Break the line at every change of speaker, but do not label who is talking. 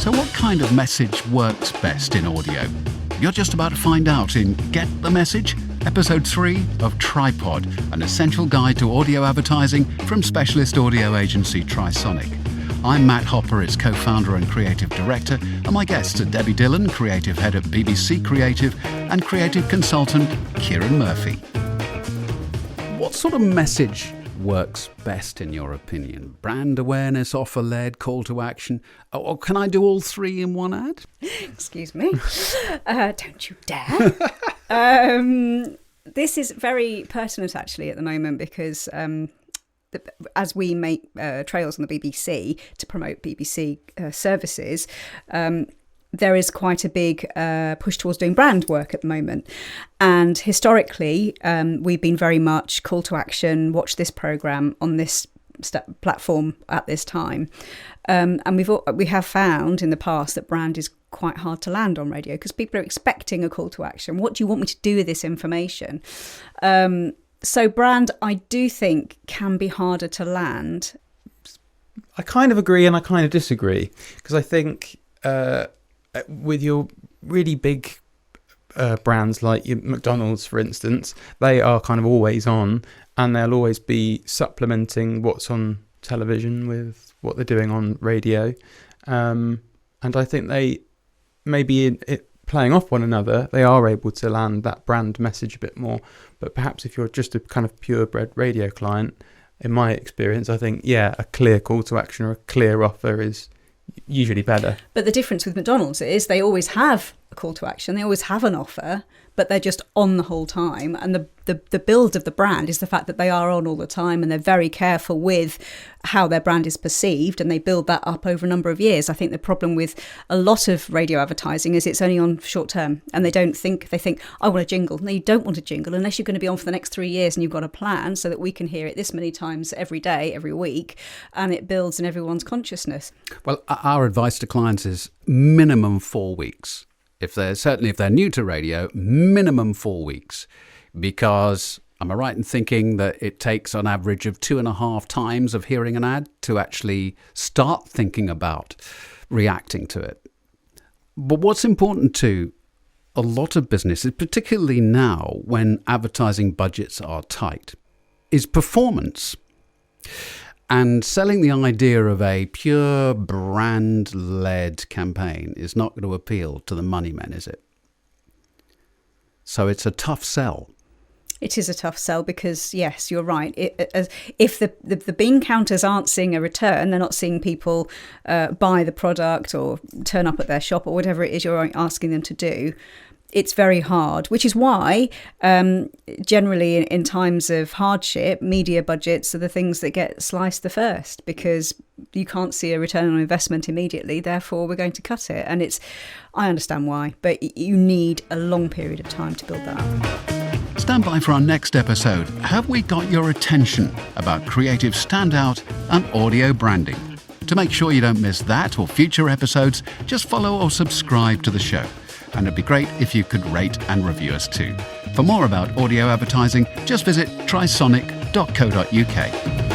So what kind of message works best in audio? You're just about to find out in Get the Message, Episode 3 of Tripod, an essential guide to audio advertising from specialist audio agency Trisonic. I'm Matt Hopper, its co-founder and creative director, and my guests are Debbie Dillon, creative head at BBC Creative, and creative consultant Kieran Murphy. What sort of message works best in your opinion? Brand awareness, offer-led, call to action? Or can I do all three in one ad?
Excuse me. Don't you dare. This is very pertinent actually at the moment because as we make trails on the BBC to promote BBC services, there is quite a big push towards doing brand work at the moment. And historically, we've been very much call to action, watch this programme on this platform at this time. And we have found in the past that brand is quite hard to land on radio because people are expecting a call to action. What do you want me to do with this information? So brand, I do think, can be harder to land.
I kind of agree and I kind of disagree because I think with your really big brands like your McDonald's, for instance, they are kind of always on and they'll always be supplementing what's on television with what they're doing on radio. And I think they maybe playing off one another, they are able to land that brand message a bit more. But perhaps if you're just a kind of purebred radio client, in my experience, I think, a clear call to action or a clear offer is usually better.
But the difference with McDonald's is they always have a call to action, they always have an offer, but they're just on the whole time. And the build of the brand is the fact that they are on all the time and they're very careful with how their brand is perceived and they build that up over a number of years. I think the problem with a lot of radio advertising is it's only on short term and they think, I want a jingle. No, you don't want a jingle unless you're going to be on for the next 3 years and you've got a plan so that we can hear it this many times every day, every week, and it builds in everyone's consciousness.
Well, our advice to clients is minimum 4 weeks. If they're new to radio, minimum 4 weeks, because am I right in thinking that it takes an average of 2.5 times of hearing an ad to actually start thinking about reacting to it? But what's important to a lot of businesses, particularly now when advertising budgets are tight, is performance. And selling the idea of a pure brand-led campaign is not going to appeal to the money men, is it? So it's a tough sell.
It is a tough sell because, yes, you're right. If the bean counters aren't seeing a return, they're not seeing people buy the product or turn up at their shop or whatever it is you're asking them to do, it's very hard, which is why generally in times of hardship, media budgets are the things that get sliced the first because you can't see a return on investment immediately. Therefore, we're going to cut it. And I understand why, but you need a long period of time to build that up.
Stand by for our next episode. Have we got your attention about creative standout and audio branding? To make sure you don't miss that or future episodes, just follow or subscribe to the show. And it'd be great if you could rate and review us too. For more about audio advertising, just visit trisonic.co.uk.